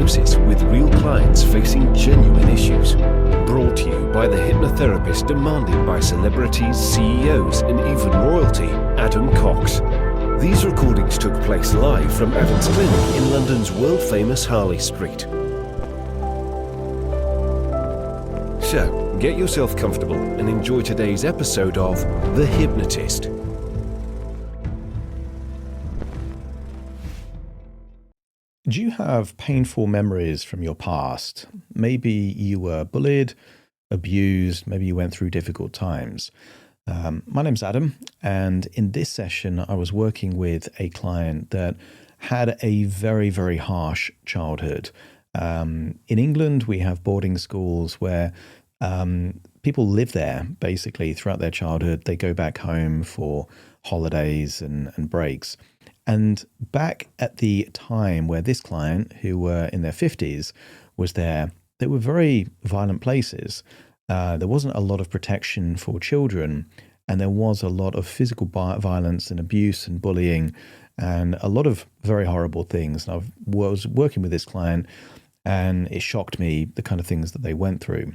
Hypnosis with real clients facing genuine issues. Brought to you by the hypnotherapist demanded by celebrities, CEOs, and even royalty, Adam Cox. These recordings took place live from Adam's clinic in London's world-famous Harley Street. So, get yourself comfortable and enjoy today's episode of The Hypnotist. Do you have painful memories from your past? Maybe you were bullied, abused, maybe you went through difficult times. My name's Adam, and in this session I was working with a client that had a very, very harsh childhood. In England, we have boarding schools where people live there basically throughout their childhood. They go back home for holidays and breaks. And back at the time where this client, who were in their 50s, was there, they were very violent places. There wasn't a lot of protection for children, and there was a lot of physical violence and abuse and bullying and a lot of very horrible things. And I was working with this client, and it shocked me the kind of things that they went through.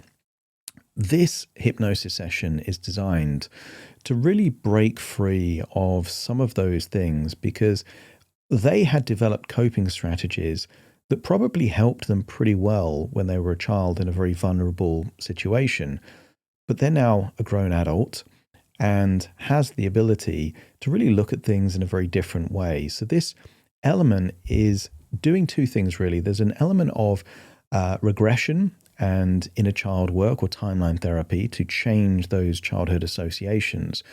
This hypnosis session is designed to really break free of some of those things because they had developed coping strategies that probably helped them pretty well when they were a child in a very vulnerable situation. But they're now a grown adult and has the ability to really look at things in a very different way. So this element is doing two things really. There's an element of regression and inner child work or timeline therapy to change those childhood associations.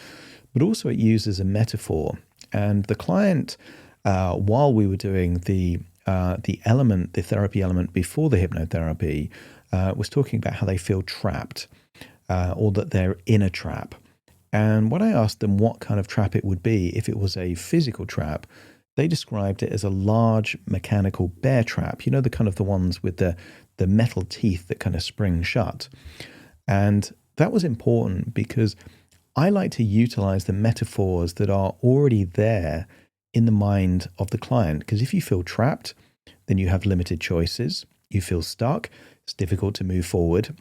But also it uses a metaphor. And the client, while we were doing the therapy element before the hypnotherapy, was talking about how they feel trapped or that they're in a trap. And when I asked them what kind of trap it would be if it was a physical trap, they described it as a large mechanical bear trap. You know, the ones with the metal teeth that kind of spring shut. And that was important because I like to utilize the metaphors that are already there in the mind of the client. Because if you feel trapped, then you have limited choices. You feel stuck. It's difficult to move forward.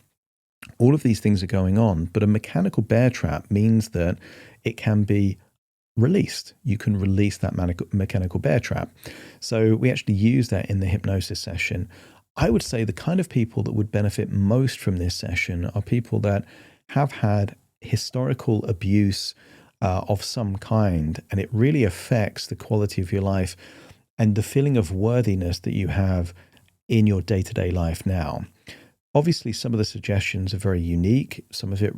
All of these things are going on. But a mechanical bear trap means that it can be released. You can release that mechanical bear trap. So we actually use that in the hypnosis session. I would say the kind of people that would benefit most from this session are people that have had historical abuse of some kind, and it really affects the quality of your life and the feeling of worthiness that you have in your day-to-day life now. Obviously, some of the suggestions are very unique. Some of it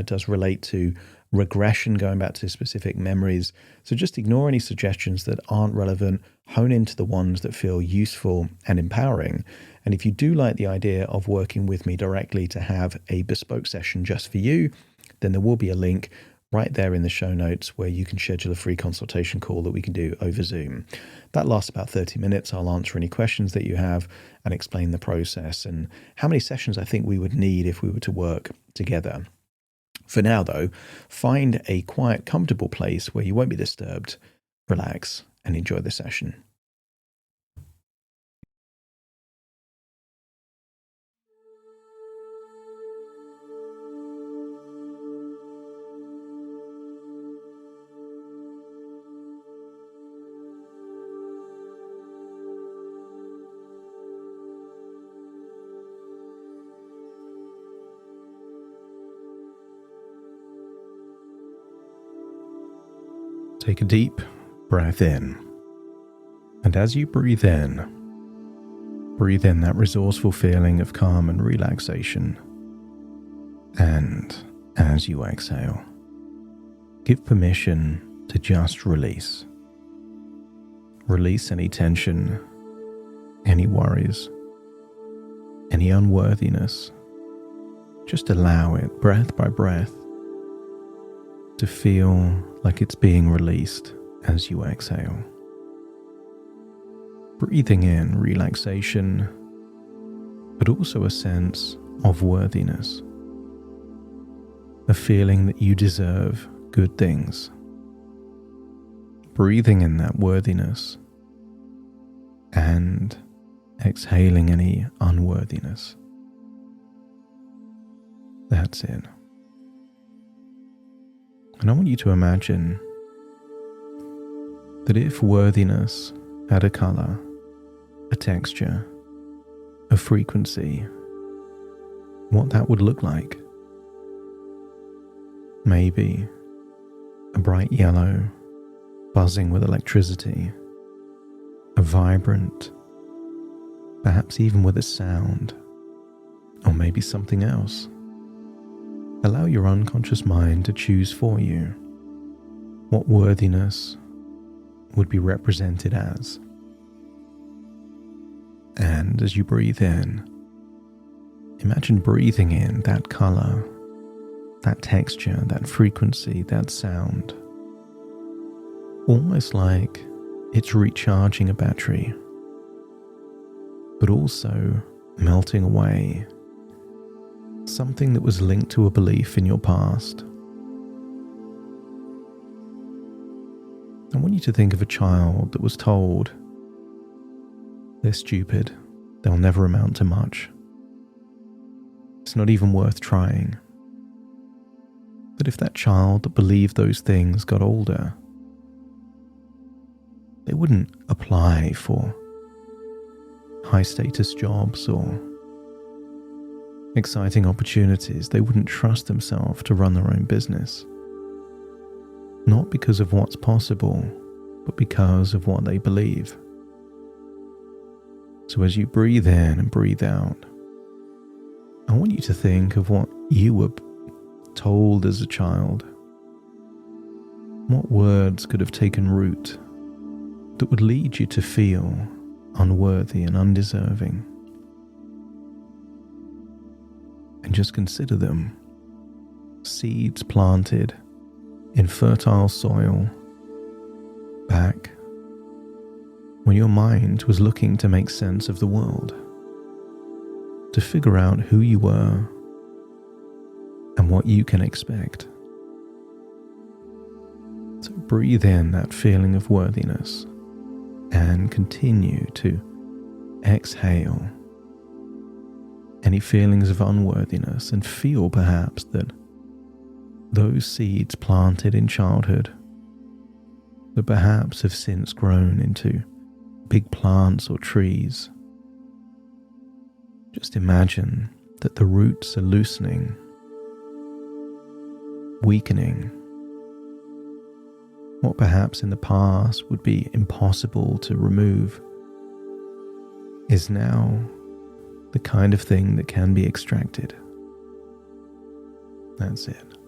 does relate to regression, going back to specific memories. So just ignore any suggestions that aren't relevant, hone into the ones that feel useful and empowering. And if you do like the idea of working with me directly to have a bespoke session just for you, then there will be a link right there in the show notes where you can schedule a free consultation call that we can do over Zoom. That lasts about 30 minutes. I'll answer any questions that you have and explain the process and how many sessions I think we would need if we were to work together. For now, though, find a quiet, comfortable place where you won't be disturbed, relax, and enjoy the session. Take a deep breath in. And as you breathe in that resourceful feeling of calm and relaxation. And as you exhale, give permission to just release. Release any tension, any worries, any unworthiness. Just allow it, breath by breath, to feel like it's being released as you exhale. Breathing in relaxation, but also a sense of worthiness. A feeling that you deserve good things. Breathing in that worthiness and exhaling any unworthiness. That's it. And I want you to imagine that if worthiness had a color, a texture, a frequency, what that would look like. Maybe a bright yellow, buzzing with electricity, a vibrant, perhaps even with a sound, or maybe something else. Allow your unconscious mind to choose for you what worthiness would be represented as. And as you breathe in, imagine breathing in that color, that texture, that frequency, that sound, almost like it's recharging a battery, but also melting away something that was linked to a belief in your past. I want you to think of a child that was told they're stupid, they'll never amount to much, it's not even worth trying. But if that child that believed those things got older, they wouldn't apply for high status jobs or exciting opportunities. They wouldn't trust themselves to run their own business. Not because of what's possible, but because of what they believe. So as you breathe in and breathe out, I want you to think of what you were told as a child. What words could have taken root that would lead you to feel unworthy and undeserving? And just consider them seeds planted in fertile soil back when your mind was looking to make sense of the world, to figure out who you were and what you can expect. So breathe in that feeling of worthiness and continue to exhale any feelings of unworthiness, and feel perhaps that those seeds planted in childhood that perhaps have since grown into big plants or trees. Just imagine that the roots are loosening, weakening. What perhaps in the past would be impossible to remove is now the kind of thing that can be extracted. That's it.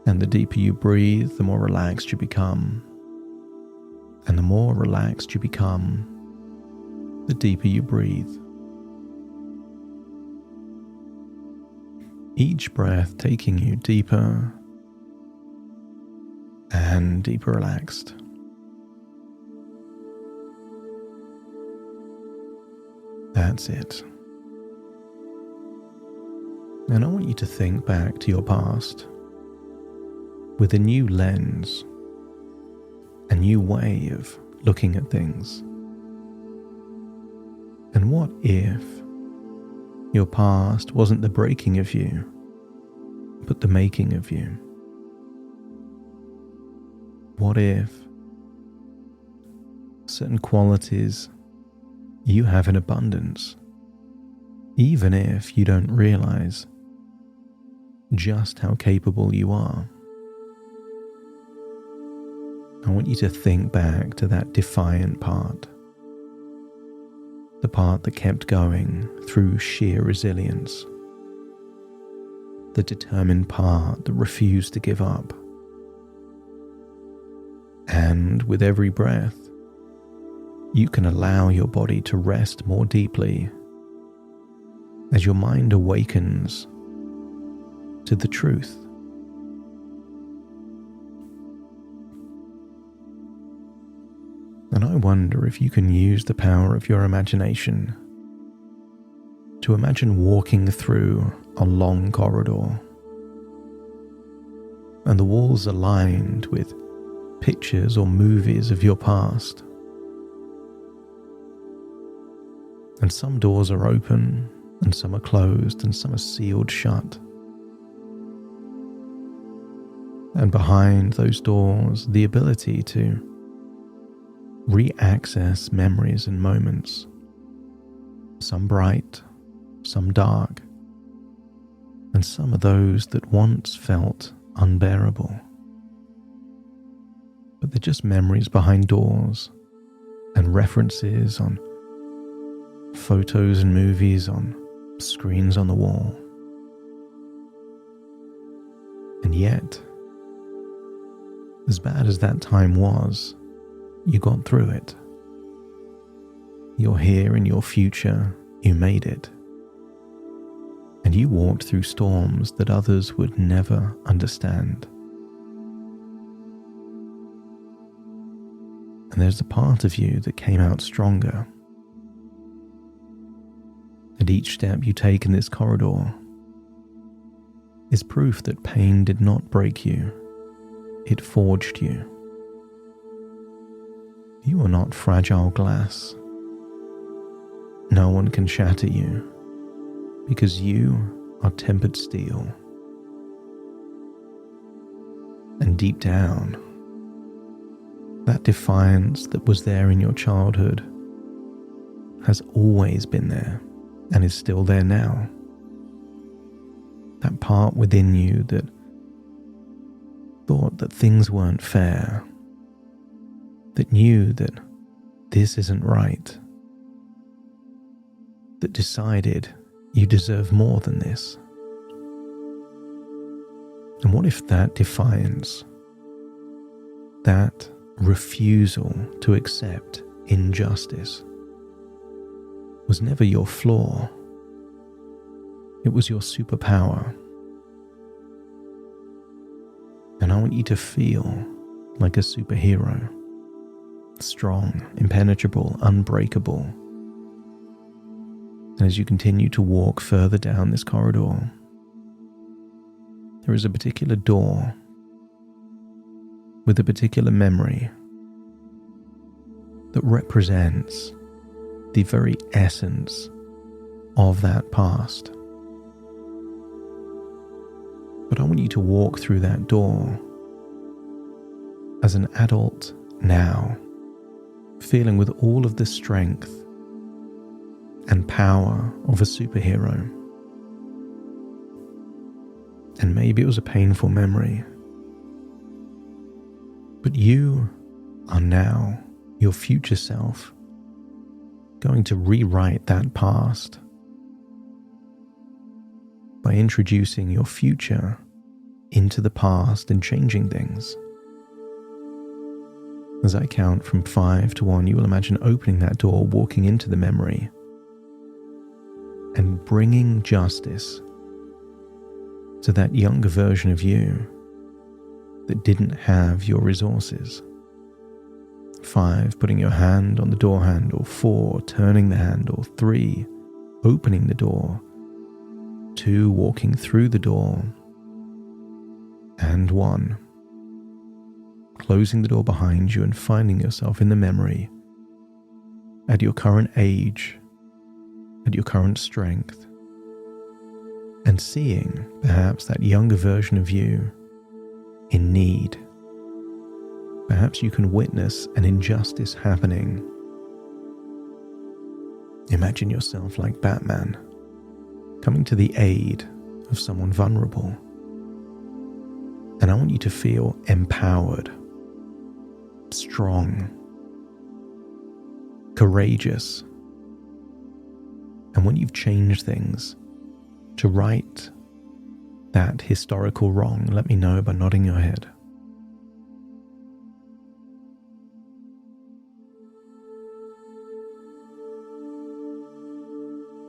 And the deeper you breathe, the more relaxed you become. And the more relaxed you become, the deeper you breathe. Each breath taking you deeper and deeper relaxed. That's it. And I want you to think back to your past with a new lens, a new way of looking at things. And what if your past wasn't the breaking of you, but the making of you? What if certain qualities you have in abundance, even if you don't realize just how capable you are? I want you to think back to that defiant part, the part that kept going through sheer resilience, the determined part that refused to give up. And with every breath, you can allow your body to rest more deeply as your mind awakens to the truth. And I wonder if you can use the power of your imagination to imagine walking through a long corridor, and the walls are lined with pictures or movies of your past. And some doors are open, and some are closed, and some are sealed shut. And behind those doors, the ability to re-access memories and moments, some bright, some dark, and some of those that once felt unbearable. But they're just memories behind doors and references on photos and movies on screens on the wall. And yet, as bad as that time was, you got through it. You're here in your future, you made it. And you walked through storms that others would never understand. And there's a part of you that came out stronger. And each step you take in this corridor is proof that pain did not break you, it forged you. You are not fragile glass. No one can shatter you, because you are tempered steel. And deep down, that defiance that was there in your childhood has always been there and is still there now. That part within you that thought that things weren't fair, that knew that this isn't right, that decided you deserve more than this. And what if that defiance, that refusal to accept injustice, was never your flaw? It was your superpower. And I want you to feel like a superhero. Strong, impenetrable, unbreakable. And as you continue to walk further down this corridor, there is a particular door with a particular memory that represents the very essence of that past. But I want you to walk through that door as an adult now, feeling with all of the strength and power of a superhero. And maybe it was a painful memory, but you are now your future self, going to rewrite that past by introducing your future into the past and changing things. As I count from 5 to 1, you will imagine opening that door, walking into the memory, and bringing justice to that younger version of you that didn't have your resources. 5, putting your hand on the door handle. 4, turning the handle. 3, opening the door. 2, walking through the door. And 1, closing the door behind you and finding yourself in the memory at your current age, at your current strength, and seeing perhaps that younger version of you in need. Perhaps you can witness an injustice happening. Imagine yourself like Batman, coming to the aid of someone vulnerable. And I want you to feel empowered, strong, courageous. And when you've changed things, to right that historical wrong, let me know by nodding your head.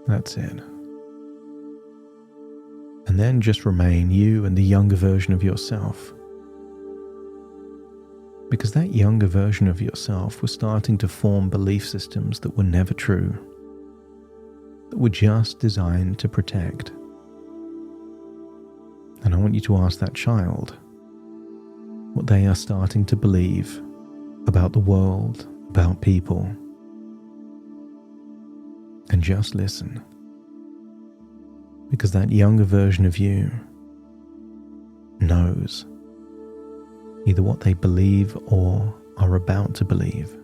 That's it. And then just remain you and the younger version of yourself. Because that younger version of yourself was starting to form belief systems that were never true, that were just designed to protect. And I want you to ask that child what they are starting to believe about the world, about people. And just listen. Because that younger version of you knows either what they believe or are about to believe.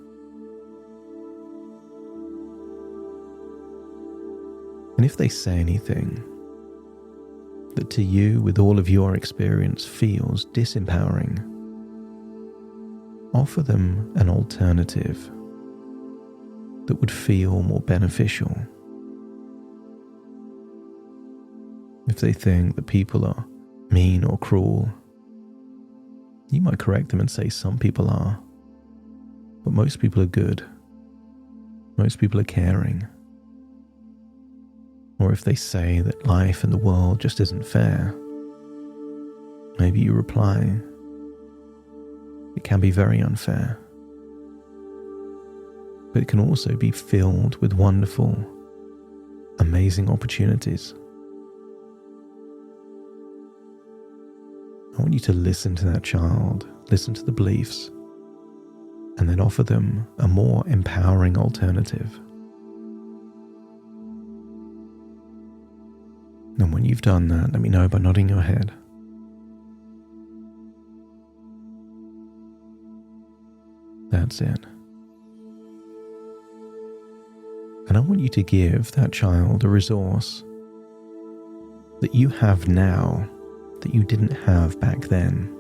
And if they say anything that to you, with all of your experience, feels disempowering, offer them an alternative that would feel more beneficial. If they think that people are mean or cruel, you might correct them and say some people are, but most people are good. Most people are caring. Or if they say that life and the world just isn't fair, maybe you reply, it can be very unfair, but it can also be filled with wonderful, amazing opportunities. I want you to listen to that child, listen to the beliefs, and then offer them a more empowering alternative. And when you've done that, let me know by nodding your head. That's it. And I want you to give that child a resource that you have now that you didn't have back then.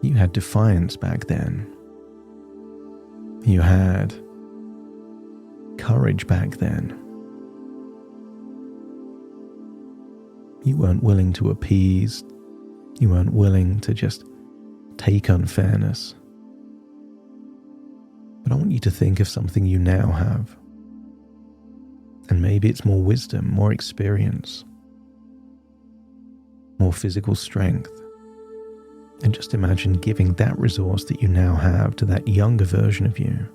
You had defiance back then. You had courage back then. You weren't willing to appease. You weren't willing to just take unfairness. But I want you to think of something you now have. And maybe it's more wisdom, more experience, more physical strength. And just imagine giving that resource that you now have to that younger version of you.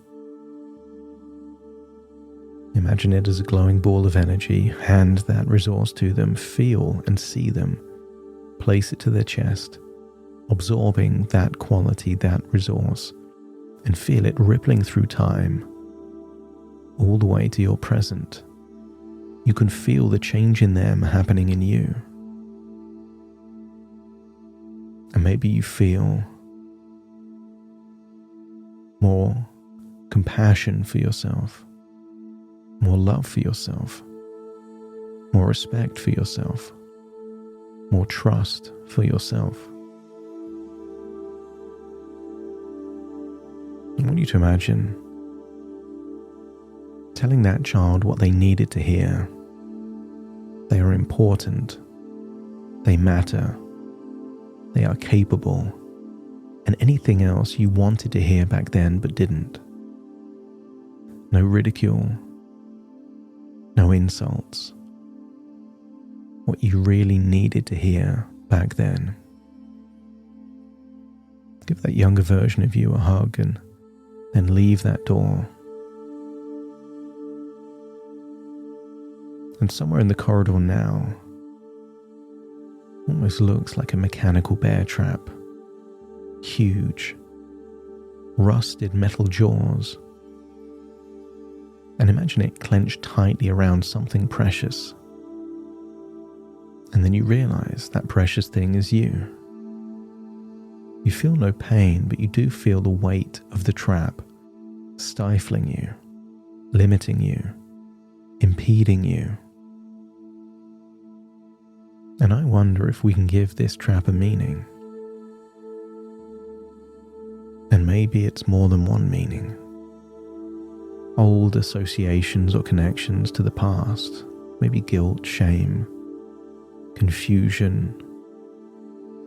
Imagine it as a glowing ball of energy. Hand that resource to them. Feel and see them. Place it to their chest, absorbing that quality, that resource, and feel it rippling through time, all the way to your present. You can feel the change in them happening in you. And maybe you feel more compassion for yourself, more love for yourself, more respect for yourself, more trust for yourself. I want you to imagine telling that child what they needed to hear. They are important. They matter. They are capable. And anything else you wanted to hear back then but didn't. No ridicule. No insults. What you really needed to hear back then. Give that younger version of you a hug and then leave that door. And somewhere in the corridor now, almost looks like a mechanical bear trap. Huge, rusted metal jaws. And imagine it clenched tightly around something precious. And then you realize that precious thing is you. You feel no pain, but you do feel the weight of the trap stifling you, limiting you, impeding you. And I wonder if we can give this trap a meaning. And maybe it's more than one meaning. Old associations or connections to the past, maybe guilt, shame, confusion,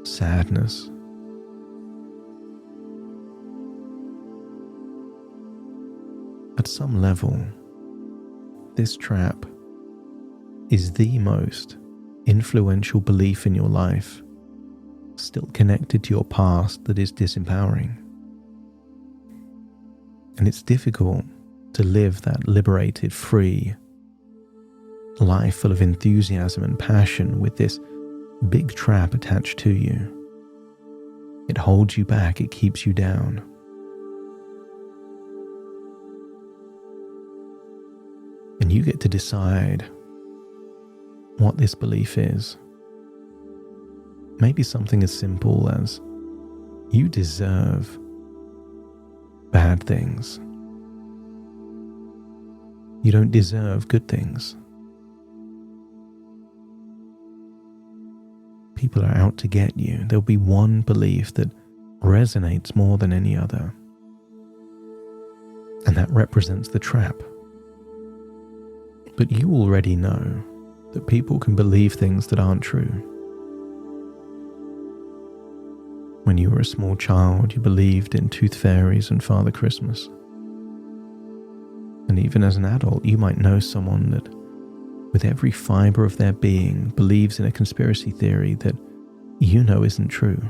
sadness. At some level, this trap is the most influential belief in your life, still connected to your past, that is disempowering. And it's difficult to live that liberated, free life full of enthusiasm and passion with this big trap attached to you. It holds you back, it keeps you down. And you get to decide what this belief is. Maybe something as simple as you deserve bad things. You don't deserve good things. People are out to get you. There'll be one belief that resonates more than any other. And that represents the trap. But you already know that people can believe things that aren't true. When you were a small child, you believed in tooth fairies and Father Christmas. And even as an adult, you might know someone that, with every fiber of their being, believes in a conspiracy theory that you know isn't true.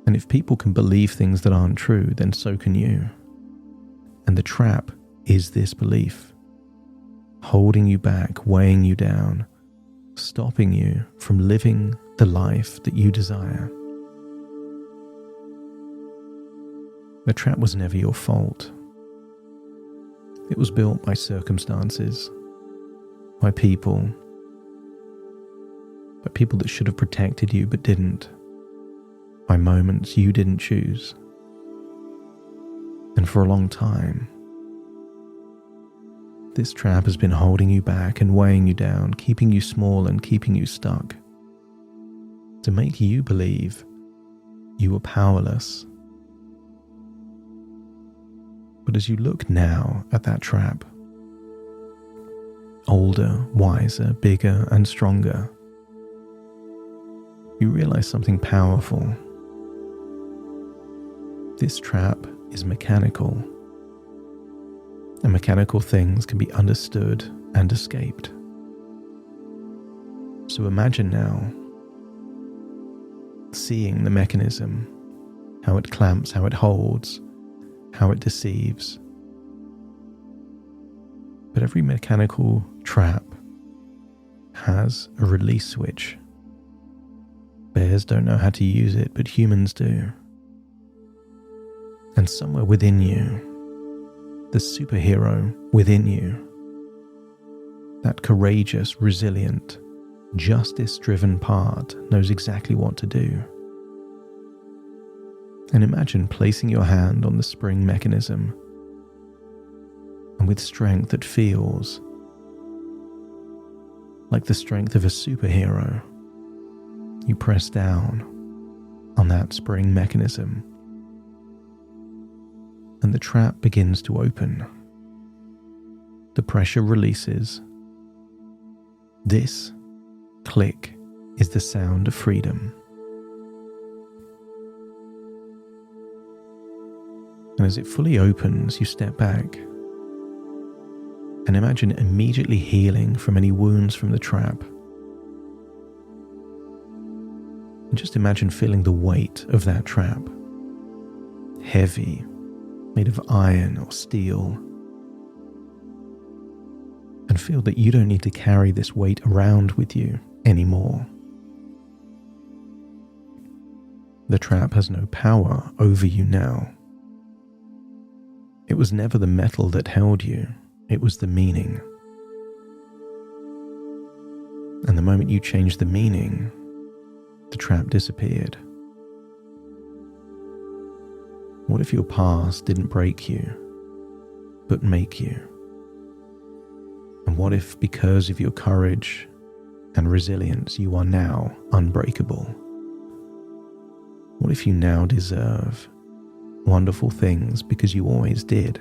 And if people can believe things that aren't true, then so can you. And the trap is this belief, holding you back, weighing you down, stopping you from living the life that you desire. The trap was never your fault. It was built by circumstances, by people that should have protected you but didn't, by moments you didn't choose. And for a long time, this trap has been holding you back and weighing you down, keeping you small and keeping you stuck, to make you believe you were powerless. But as you look now at that trap, older, wiser, bigger, and stronger, you realize something powerful. This trap is mechanical, and mechanical things can be understood and escaped. So imagine now seeing the mechanism, how it clamps, how it holds, how it deceives. But every mechanical trap has a release switch. Bears don't know how to use it, but humans do. And somewhere within you, the superhero within you, that courageous, resilient, justice-driven part knows exactly what to do. And imagine placing your hand on the spring mechanism, and with strength that feels like the strength of a superhero, you press down on that spring mechanism, and the trap begins to open. The pressure releases. This click is the sound of freedom. And as it fully opens, you step back and imagine immediately healing from any wounds from the trap. And just imagine feeling the weight of that trap, heavy, made of iron or steel. And feel that you don't need to carry this weight around with you anymore. The trap has no power over you now. It was never the metal that held you, it was the meaning. And the moment you changed the meaning, the trap disappeared. What if your past didn't break you, but make you? And what if, because of your courage and resilience, you are now unbreakable? What if you now deserve wonderful things because you always did?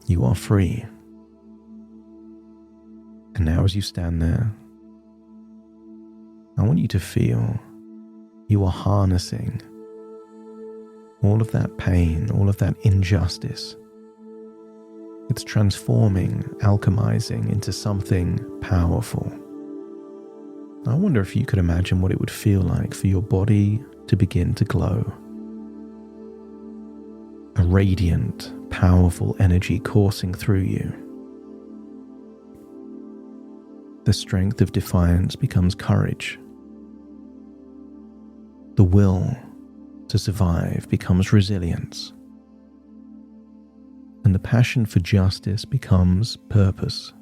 You are free. And now as you stand there, I want you to feel you are harnessing all of that pain, all of that injustice. It's transforming, alchemizing into something powerful. I wonder if you could imagine what it would feel like for your body to begin to glow. A radiant, powerful energy coursing through you. The strength of defiance becomes courage. The will to survive becomes resilience. and the passion for justice becomes purpose.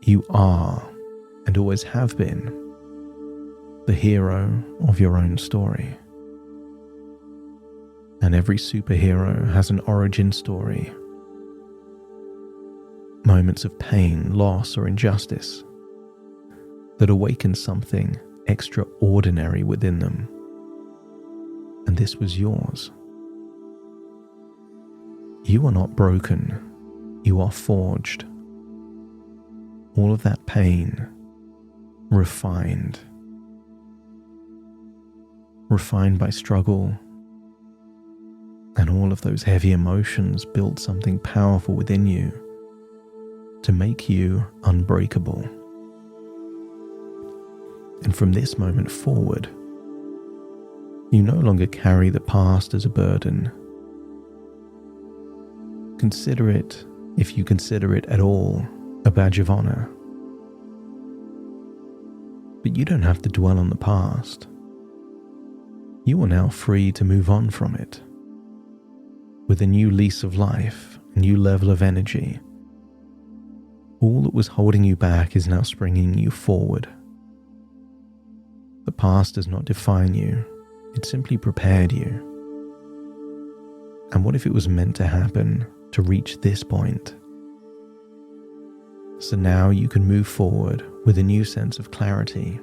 You are, and always have been, the hero of your own story. And every superhero has an origin story. Moments of pain, loss, or injustice that awaken something extraordinary within them. And this was yours. You are not broken. You are forged. All of that pain, refined by struggle, and all of those heavy emotions built something powerful within you to make you unbreakable. And from this moment forward, you no longer carry the past as a burden. Consider it, if you consider it at all, a badge of honor. But you don't have to dwell on the past. You are now free to move on from it. With a new lease of life, a new level of energy. All that was holding you back is now springing you forward. The past does not define you, it simply prepared you. And what if it was meant to happen to reach this point? So now you can move forward with a new sense of clarity,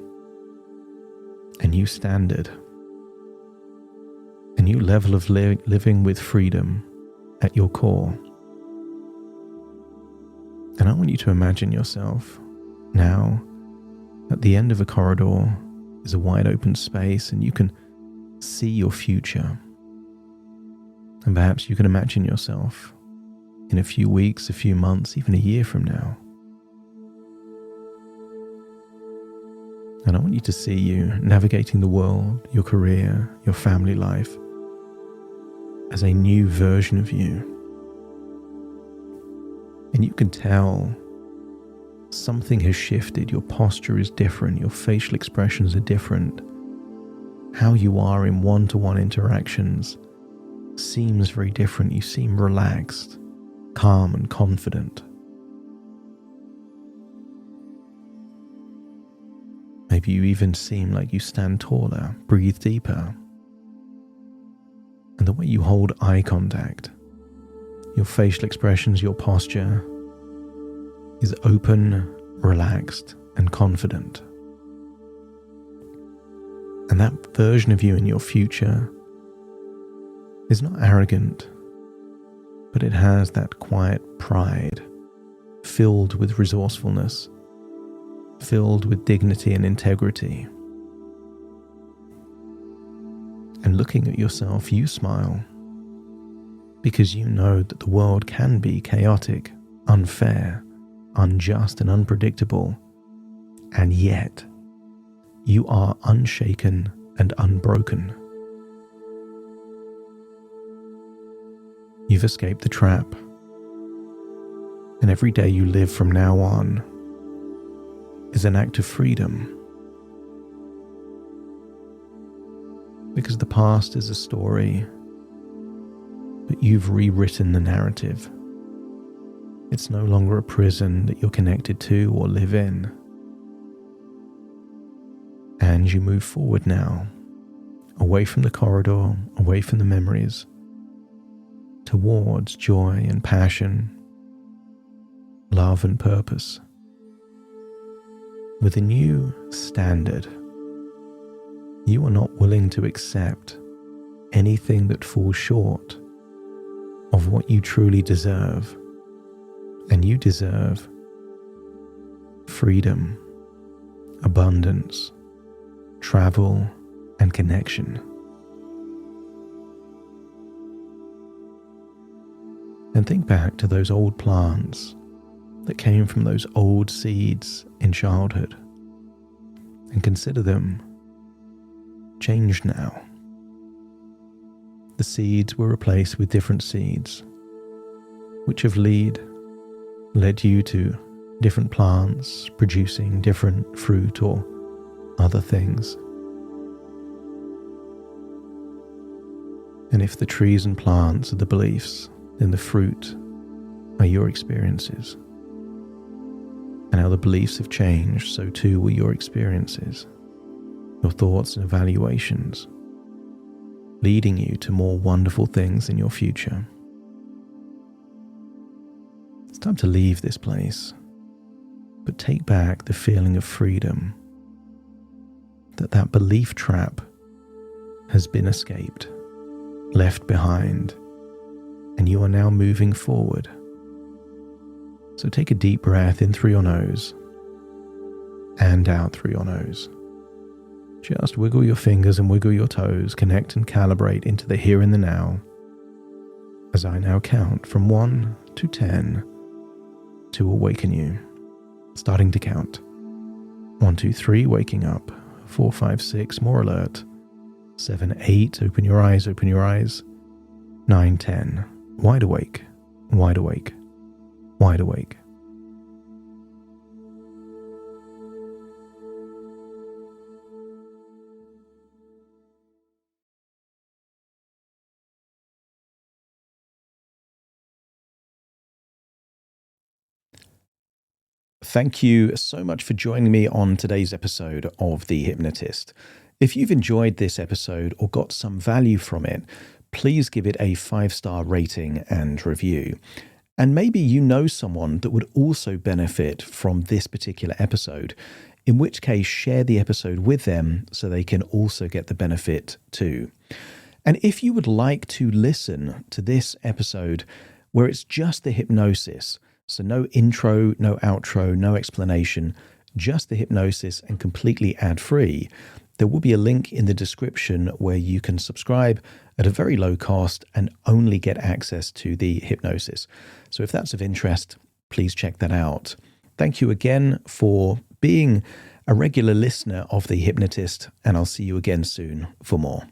a new standard, a new level of living with freedom at your core. And I want you to imagine yourself now at the end of a corridor is a wide open space, and you can see your future. And perhaps you can imagine yourself in a few weeks, a few months, even a year from now. And I want you to see you navigating the world, your career, your family life, as a new version of you. And you can tell something has shifted. Your posture is different. Your facial expressions are different. How you are in one-to-one interactions seems very different. You seem relaxed, calm, and confident. Maybe you even seem like you stand taller, breathe deeper. And the way you hold eye contact, your facial expressions, your posture is open, relaxed, and confident. And that version of you in your future is not arrogant, but it has that quiet pride, filled with resourcefulness, filled with dignity and integrity. And looking at yourself, you smile, because you know that the world can be chaotic, unfair, unjust, and unpredictable, and yet you are unshaken and unbroken. You've escaped the trap, and every day you live from now on is an act of freedom. Because the past is a story, but you've rewritten the narrative. It's no longer a prison that you're connected to or live in. And you move forward now, away from the corridor, away from the memories, towards joy and passion, love and purpose, with a new standard. You are not willing to accept anything that falls short of what you truly deserve. And you deserve freedom, abundance, travel, and connection. And think back to those old plants that came from those old seeds in childhood, and consider them changed now. The seeds were replaced with different seeds, which have led you to different plants producing different fruit or other things. And if the trees and plants are the beliefs, then the fruit are your experiences. And how the beliefs have changed, so too will your experiences, your thoughts and evaluations, leading you to more wonderful things in your future. It's time to leave this place, but take back the feeling of freedom, that belief trap has been escaped, left behind, and you are now moving forward. So take a deep breath in through your nose and out through your nose. Just wiggle your fingers and wiggle your toes, connect and calibrate into the here and the now, as I now count from 1 to 10 to awaken you. Starting to count. 1, 2, 3, waking up. 4, 5, 6, more alert. 7, 8, open your eyes, open your eyes. 9, 10, wide awake, wide awake, wide awake. Thank you so much for joining me on today's episode of The Hypnotist. If you've enjoyed this episode or got some value from it, please give it a 5-star rating and review. And maybe you know someone that would also benefit from this particular episode, in which case share the episode with them so they can also get the benefit too. And if you would like to listen to this episode where it's just the hypnosis, so no intro, no outro, no explanation, just the hypnosis and completely ad-free, there will be a link in the description where you can subscribe at a very low cost and only get access to the hypnosis. So if that's of interest, please check that out. Thank you again for being a regular listener of The Hypnotist, and I'll see you again soon for more.